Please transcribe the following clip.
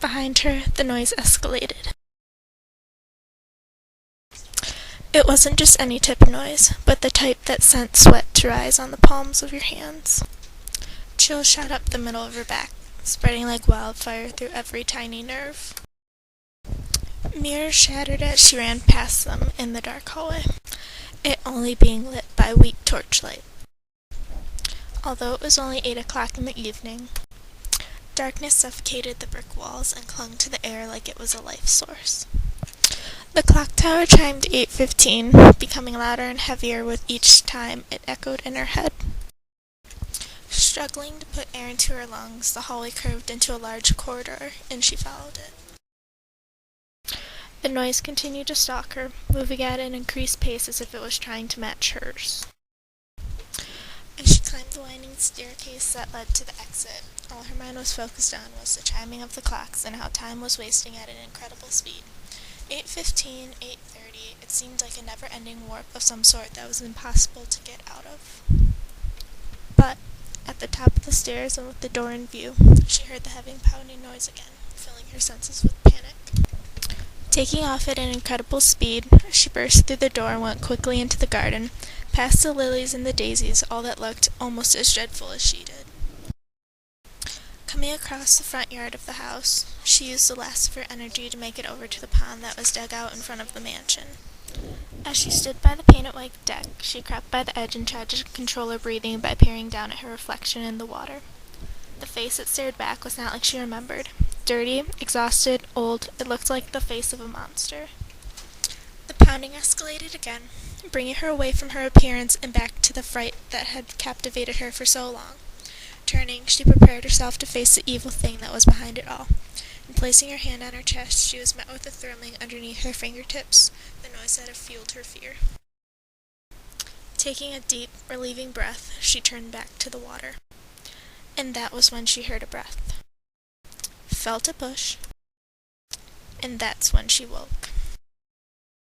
Behind her, the noise escalated. It wasn't just any type of noise, but the type that sent sweat to rise on the palms of your hands. Chills shot up the middle of her back, spreading like wildfire through every tiny nerve. Mirrors shattered as she ran past them in the dark hallway, it only being lit by weak torchlight. Although it was only 8 o'clock in the evening, darkness suffocated the brick walls and clung to the air like it was a life source. The clock tower chimed 8:15, becoming louder and heavier with each time it echoed in her head. Struggling to put air into her lungs, the hallway curved into a large corridor, and she followed it. The noise continued to stalk her, moving at an increased pace as if it was trying to match hers. As she climbed the winding staircase that led to the exit, all her mind was focused on was the chiming of the clocks and how time was wasting at an incredible speed. 8:15, 8:30, it seemed like a never-ending warp of some sort that was impossible to get out of. But, at the top of the stairs and with the door in view, she heard the heavy pounding noise again, filling her senses with panic. Taking off at an incredible speed, she burst through the door and went quickly into the garden, past the lilies and the daisies, all that looked almost as dreadful as she did. Coming across the front yard of the house, she used the last of her energy to make it over to the pond that was dug out in front of the mansion. As she stood by the painted white deck, she crept by the edge and tried to control her breathing by peering down at her reflection in the water. The face that stared back was not like she remembered. Dirty, exhausted, old, it looked like the face of a monster. The pounding escalated again, bringing her away from her appearance and back to the fright that had captivated her for so long. Turning, she prepared herself to face the evil thing that was behind it all. And placing her hand on her chest, she was met with a thrilling underneath her fingertips, the noise that had fueled her fear. Taking a deep, relieving breath, she turned back to the water. And that was when she heard a breath. Felt a push. And that's when she woke.